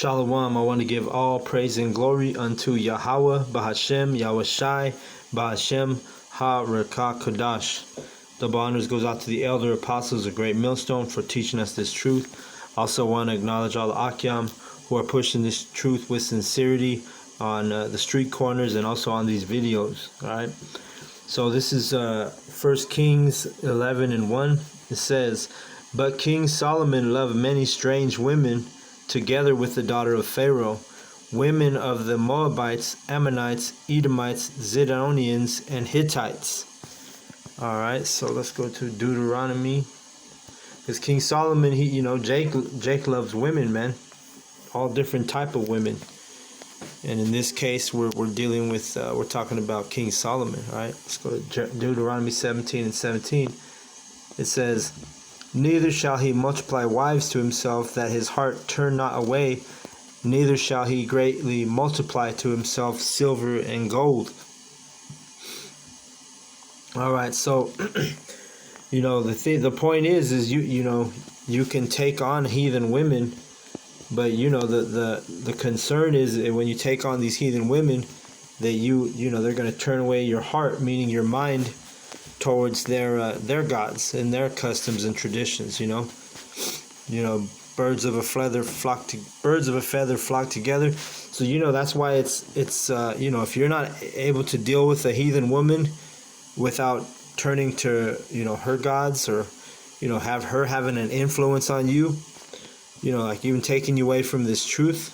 Shalom, I want to give all praise and glory unto Yahweh, Bahashem, Yahushai, Bahashem, Ha-Rekah Kodash. Double honors goes out to the elder apostles of Great Millstone for teaching us this truth. Also want to acknowledge all the Akyam who are pushing this truth with sincerity on the street corners and also on these videos. All right. So this is 1 Kings 11:1. It says, "But King Solomon loved many strange women, together with the daughter of Pharaoh, women of the Moabites, Ammonites, Edomites, Zidonians, and Hittites." All right, so let's go to Deuteronomy. Because King Solomon, Jake loves women, man, all different type of women. And in this case, we're dealing with we're talking about King Solomon. All right, let's go to Deuteronomy 17:17. It says, "Neither shall he multiply wives to himself, that his heart turn not away, neither shall he greatly multiply to himself silver and gold." All right, so the point is you can take on heathen women, but the concern is that when you take on these heathen women, that they're going to turn away your heart, meaning your mind, towards their gods and their customs and traditions. Birds of a feather flock together. So that's why it's if you're not able to deal with a heathen woman without turning to her gods, or have her having an influence on you, like even taking you away from this truth,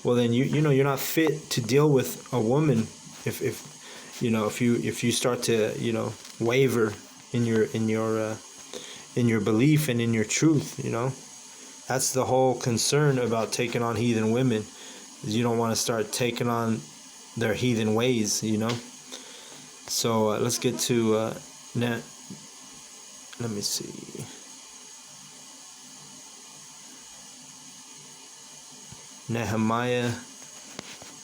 well then you're not fit to deal with a woman if you start to waver in your belief and in your truth. That's the whole concern about taking on heathen women, is you don't want to start taking on their heathen ways. So let's get to let me see. Nehemiah,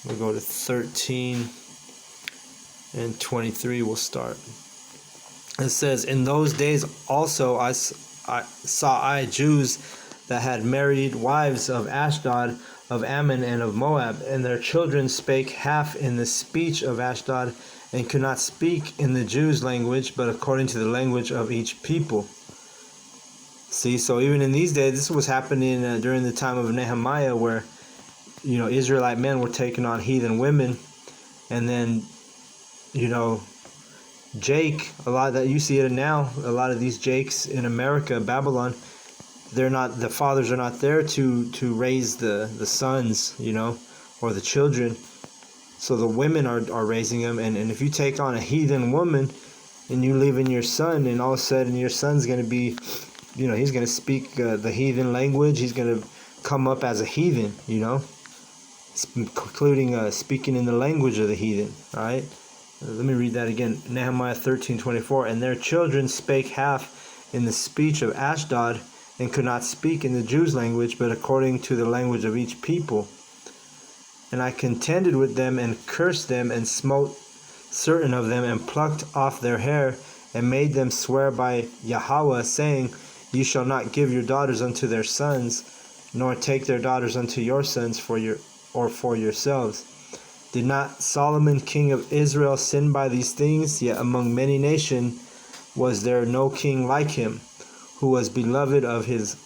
we'll go to 13 and 23. We'll start. It says, "In those days also I saw Jews that had married wives of Ashdod, of Ammon, and of Moab, and their children spake half in the speech of Ashdod, and could not speak in the Jews' language, but according to the language of each people." See, so even in these days, this was happening during the time of Nehemiah, where Israelite men were taking on heathen women. And then Jake, a lot that you see it now, a lot of these Jakes in America, Babylon, the fathers are not there to raise the sons, or the children. So the women are raising them. And if you take on a heathen woman and you leave in your son, and all of a sudden your son's going to be, he's going to speak the heathen language. He's going to come up as a heathen, including speaking in the language of the heathen. All right. Let me read that again. Nehemiah 13:24. "And their children spake half in the speech of Ashdod, and could not speak in the Jews' language, but according to the language of each people. And I contended with them, and cursed them, and smote certain of them, and plucked off their hair, and made them swear by Yahweh, saying, Ye shall not give your daughters unto their sons, nor take their daughters unto your sons for yourselves. Did not Solomon king of Israel sin by these things? Yet among many nations was there no king like him, who was beloved of his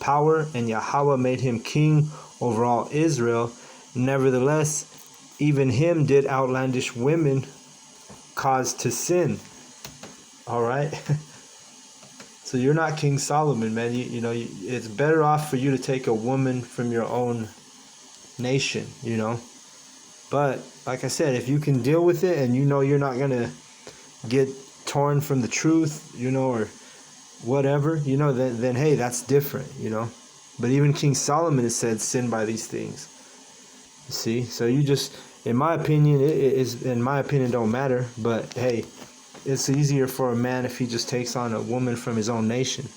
power, and Yahweh made him king over all Israel. Nevertheless, even him did outlandish women cause to sin." All right. So you're not King Solomon, man. It's better off for you to take a woman from your own nation, But like I said, if you can deal with it, and you're not gonna get torn from the truth, or whatever, then hey, that's different, But even King Solomon, it said, sin by these things. You see, so in my opinion, don't matter. But hey, it's easier for a man if he just takes on a woman from his own nation.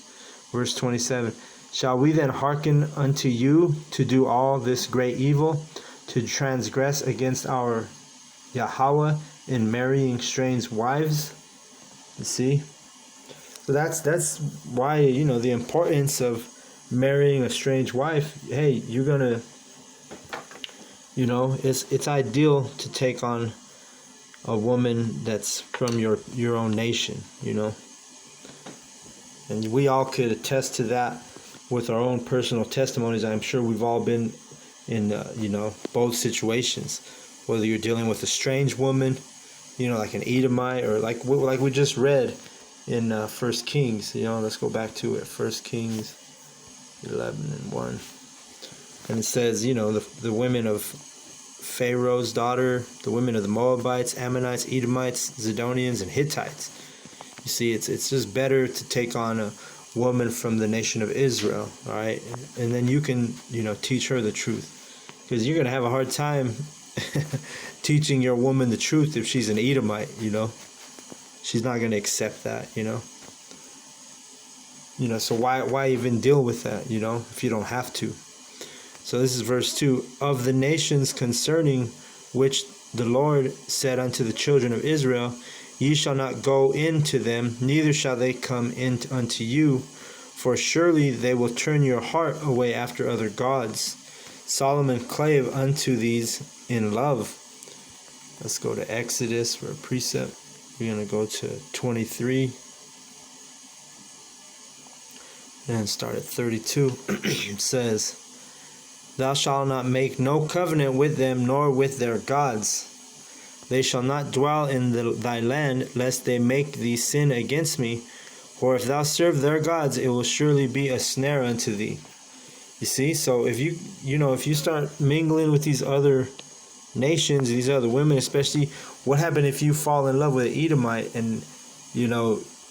Verse 27, "Shall we then hearken unto you to do all this great evil, to transgress against our Yahweh in marrying strange wives?" You see? So that's why, the importance of marrying a strange wife, hey, you're gonna, it's ideal to take on a woman that's from your own nation, and we all could attest to that with our own personal testimonies. I'm sure we've all been in both situations, whether you're dealing with a strange woman, like an Edomite, or like we just read in 1 Kings. Let's go back to it. 1 Kings 11:1, and it says, the women of Pharaoh's daughter, the women of the Moabites, Ammonites, Edomites, Zidonians, and Hittites. You see, it's just better to take on a woman from the nation of Israel, all right? And then you can, teach her the truth, because you're going to have a hard time teaching your woman the truth if she's an Edomite, She's not going to accept that, so why even deal with that, if you don't have to? So this is verse 2. Of the nations concerning which the Lord said unto the children of Israel, ye shall not go into them, neither shall they come in unto you, for surely they will turn your heart away after other gods. Solomon clave unto these in love. Let's go to Exodus for a precept. We're going to go to 23 and start at 32. It says, thou shalt not make no covenant with them, nor with their gods. They shall not dwell in thy land, lest they make thee sin against me. For if thou serve their gods, it will surely be a snare unto thee. You see, so if you start mingling with these other nations, these other women, especially, what happened if you fall in love with an Edomite, and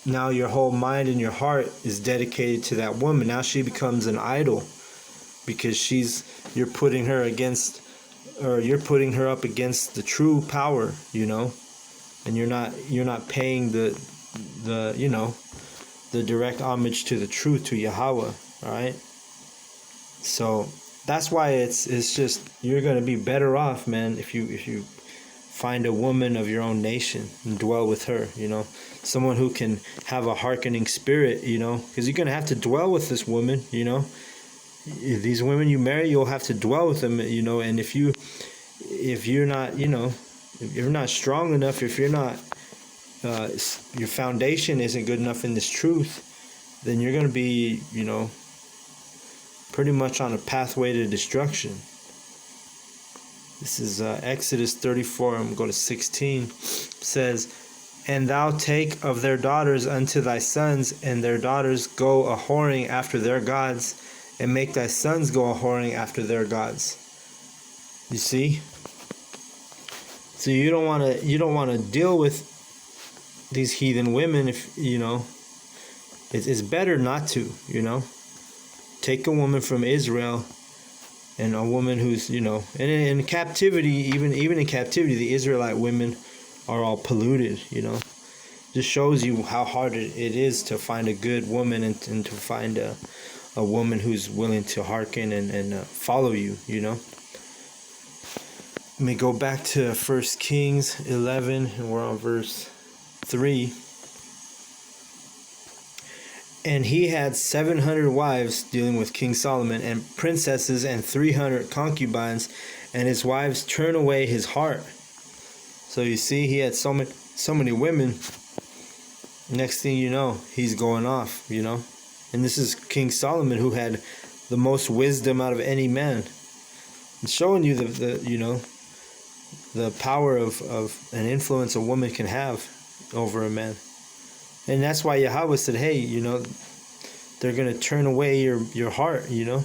now your whole mind and your heart is dedicated to that woman? Now she becomes an idol, because you're putting her up against the true power, and you're not paying the direct homage to the truth, to Yahweh. All right. So that's why it's just, you're going to be better off, man, if you find a woman of your own nation and dwell with her, someone who can have a hearkening spirit, because you're going to have to dwell with this woman, these women you marry, you'll have to dwell with them, and if you're not, if you're not strong enough, if you're not, your foundation isn't good enough in this truth, then you're going to be, pretty much on a pathway to destruction. This is Exodus 34. I'm going to go to 16. It says, and thou take of their daughters unto thy sons, and their daughters go a whoring after their gods, and make thy sons go a whoring after their gods. You see? So you don't want to deal with these heathen women, if it's better not to. Take a woman from Israel, and a woman who's and in captivity, even in captivity, the Israelite women are all polluted. Just shows you how hard it is to find a good woman, and to find a woman who's willing to hearken and follow you. Let me go back to 1 Kings 11, and we're on verse 3. And he had 700 wives, dealing with King Solomon, and princesses, and 300 concubines, and his wives turned away his heart. So you see, he had so many women. Next thing you know, he's going off, And this is King Solomon, who had the most wisdom out of any man. It's showing you the power of an influence a woman can have over a man. And that's why Yahweh said, hey, they're going to turn away your heart, 2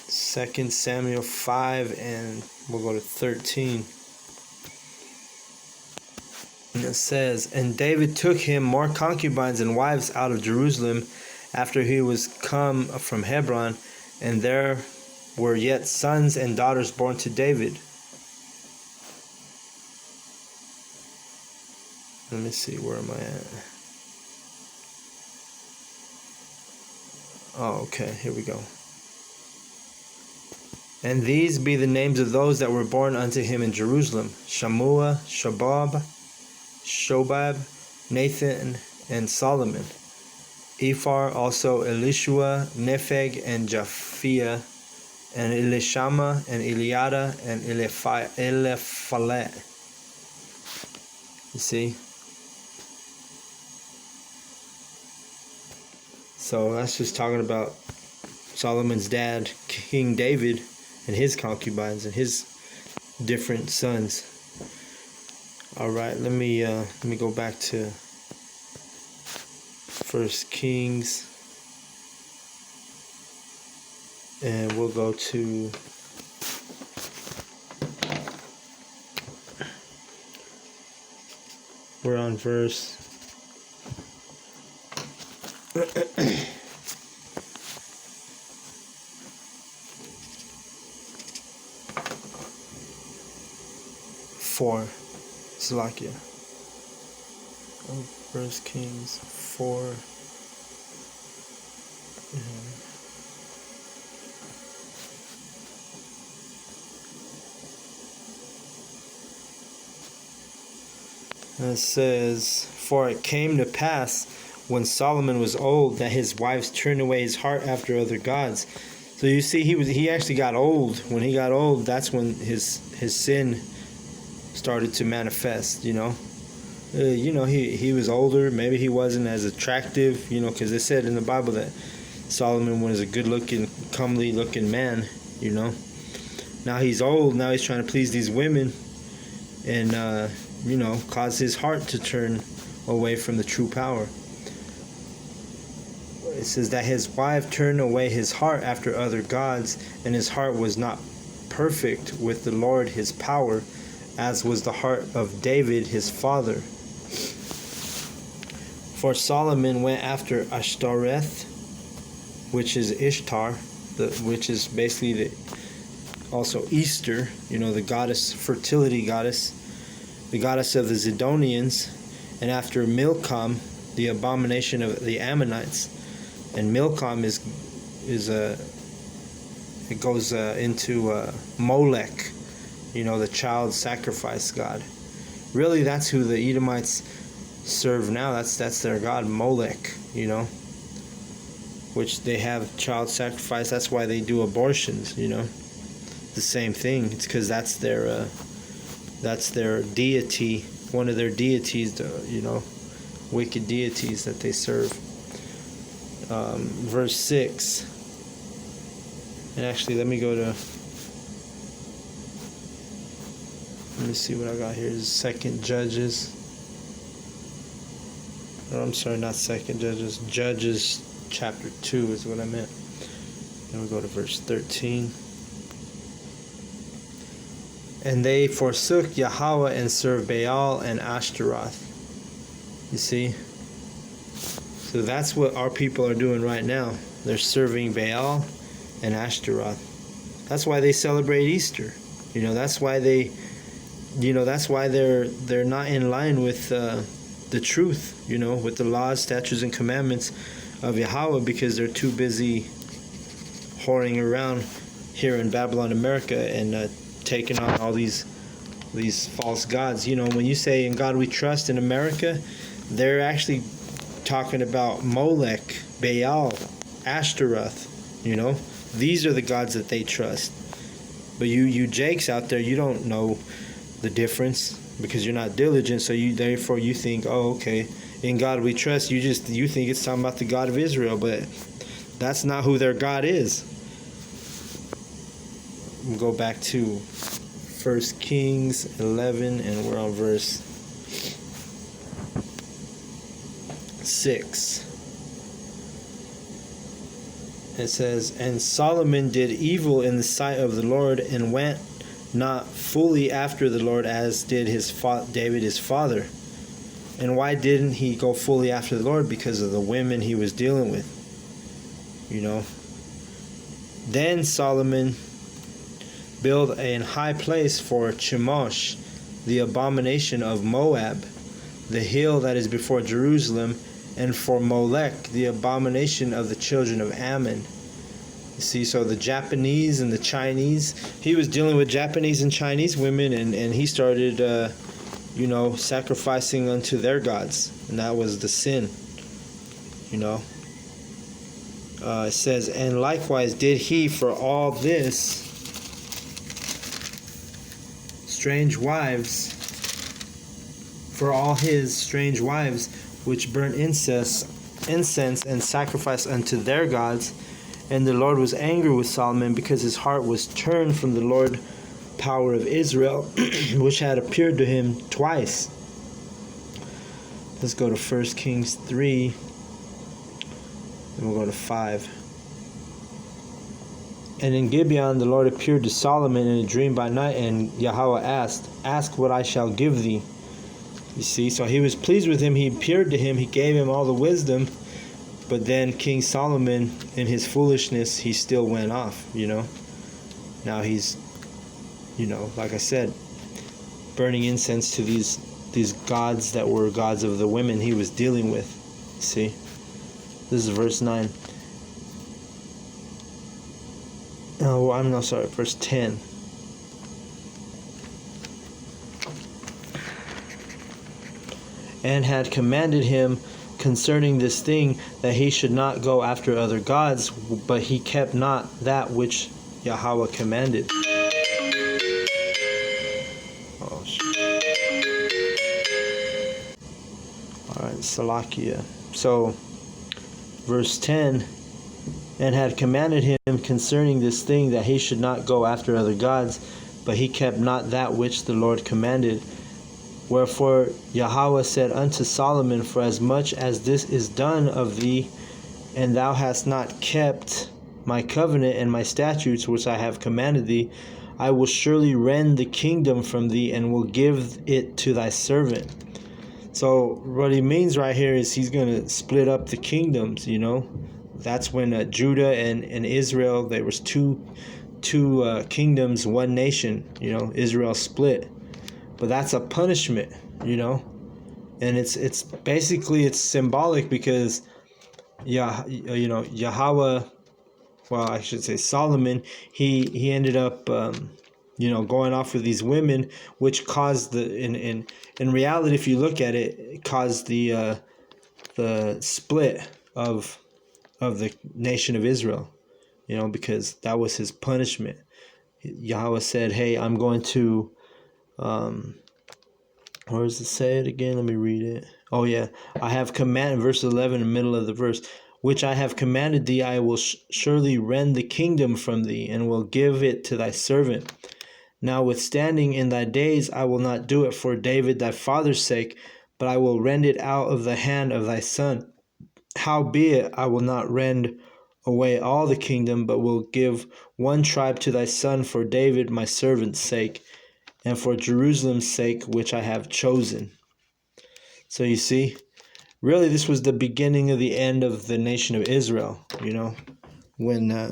Samuel 5, and we'll go to 13. And it says, and David took him more concubines and wives out of Jerusalem after he was come from Hebron, and there were yet sons and daughters born to David. Let me see, where am I at? Oh, okay, here we go. And these be the names of those that were born unto him in Jerusalem: Shammua, Shobab, Nathan, and Solomon. Ephar, also Elishua, Nepheg, and Japhia, and Elishama, and Eliada, and Eliphalet. You see? So that's just talking about Solomon's dad, King David, and his concubines and his different sons. All right, let me go back to 1 Kings, and we'll go to we're on verse 4. Salakia. 1 Kings 4. And it says, "For it came to pass when Solomon was old that his wives turned away his heart after other gods." So you see, he actually got old. When he got old, that's when his sin started to manifest. He was older. Maybe he wasn't as attractive. Because it said in the Bible that Solomon was a good-looking, comely-looking man. Now he's old. Now he's trying to please these women, and cause his heart to turn away from the true power. It says that his wife turned away his heart after other gods, and his heart was not perfect with the Lord his power, as was the heart of David his father. For Solomon went after Ashtoreth, which is Ishtar, which is basically also Easter, the goddess, fertility goddess, the goddess of the Zidonians, and after Milcom, the abomination of the Ammonites. And Milcom it goes into Molech, the child sacrifice god. Really, that's who the Edomites serve now. That's their god, Molech, which they have child sacrifice. That's why they do abortions, the same thing. It's because that's their deity, one of their deities, wicked deities that they serve. Verse 6. And actually, let me see what I got here. Is 2 Judges. Oh, I'm sorry, not 2 Judges. Judges chapter 2 is what I meant. Then we go to verse 13. And they forsook Yahweh and served Baal and Ashtaroth. You see? So that's what our people are doing right now. They're serving Baal and Ashtaroth. That's why they celebrate Easter. That's why they're not in line with the truth, with the laws, statutes, and commandments of Yahweh, because they're too busy whoring around here in Babylon, America, and taking on all these false gods. When you say "In God We Trust" in America, they're actually talking about Molech, Baal, Ashtaroth. These are the gods that they trust. But you Jakes out there, you don't know the difference because you're not diligent. So therefore you think, oh, okay, in God we trust. You think it's talking about the God of Israel, but that's not who their God is. We'll go back to 1 Kings 11, and we're on verse 6. It says, "And Solomon did evil in the sight of the Lord, and went not fully after the Lord, as did David his father." And why didn't he go fully after the Lord? Because of the women he was dealing with. Then Solomon built an high place for Chemosh, the abomination of Moab, the hill that is before Jerusalem, and for Molech, the abomination of the children of Ammon. You see, so the Japanese and the Chinese, he was dealing with Japanese and Chinese women, and he started, sacrificing unto their gods, and that was the sin, it says, and likewise did he for all this strange wives, for all his strange wives, which burnt incense and sacrificed unto their gods. And the Lord was angry with Solomon, because his heart was turned from the Lord power of Israel, which had appeared to him twice. Let's go to 1 Kings 3, and we'll go to 5. And in Gibeon the Lord appeared to Solomon in a dream by night, and Yahweh asked, ask what I shall give thee. You see, so he was pleased with him. He appeared to him. He gave him all the wisdom. But then King Solomon, in his foolishness, he still went off, Now he's, like I said, burning incense to these gods that were gods of the women he was dealing with. See? This is verse 9. Oh, I'm not sorry, verse 10. And had commanded him concerning this thing, that he should not go after other gods, but he kept not that which Yahweh commanded. Oh, shit. Alright, Salakia. So, verse 10, and had commanded him concerning this thing, that he should not go after other gods, but he kept not that which the Lord commanded. Wherefore Yahweh said unto Solomon, for as much as this is done of thee, and thou hast not kept my covenant and my statutes which I have commanded thee, I will surely rend the kingdom from thee, and will give it to thy servant. So what he means right here is he's going to split up the kingdoms, That's when Judah and Israel, there was two kingdoms, one nation, Israel split. But that's a punishment, and it's basically it's symbolic, because Yahweh, well, I should say Solomon, he ended up going off with these women, which caused in reality, if you look at it, it caused the split of the nation of Israel, because that was his punishment. Yahweh said, hey, I'm going to where does it say it again? Let me read it. Oh yeah, I have commanded, verse 11 in the middle of the verse, which I have commanded thee, I will surely rend the kingdom from thee, and will give it to thy servant. Notwithstanding, in thy days I will not do it for David thy father's sake, but I will rend it out of the hand of thy son. Howbeit I will not rend away all the kingdom, but will give one tribe to thy son for David my servant's sake, and for Jerusalem's sake, which I have chosen. So you see, really this was the beginning of the end of the nation of Israel, when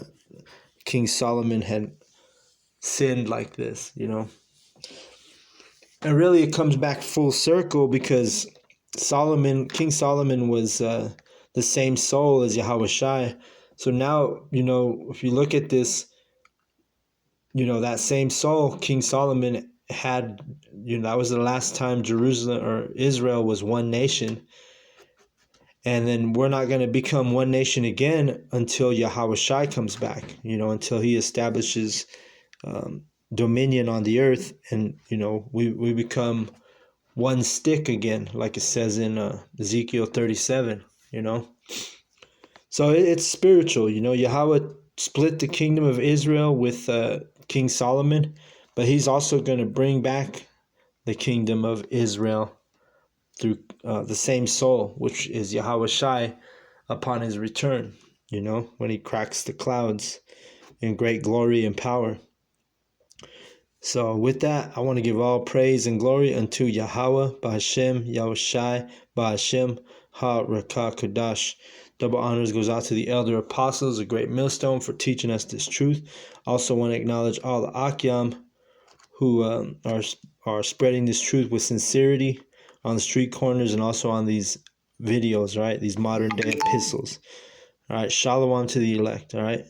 King Solomon had sinned like this, And really it comes back full circle, because King Solomon was the same soul as Yahushua. So now, if you look at this, that same soul, King Solomon had, that was the last time Jerusalem or Israel was one nation. And then we're not going to become one nation again until Yahushua comes back, until he establishes dominion on the earth, and, we become one stick again, like it says in Ezekiel 37, So it's spiritual, Yahweh split the kingdom of Israel with King Solomon, but he's also going to bring back the kingdom of Israel through the same soul, which is Yahushua, upon his return, when he cracks the clouds in great glory and power. So with that, I want to give all praise and glory unto Yahweh, Ba'Hashem, Yahushua, Ba'Hashem, Ha-Rakah Kodash. Double honors goes out to the elder apostles, a great millstone, for teaching us this truth. Also want to acknowledge all the Akyam who are spreading this truth with sincerity on the street corners and also on these videos, right? These modern day epistles. All right, shalom to the elect, all right?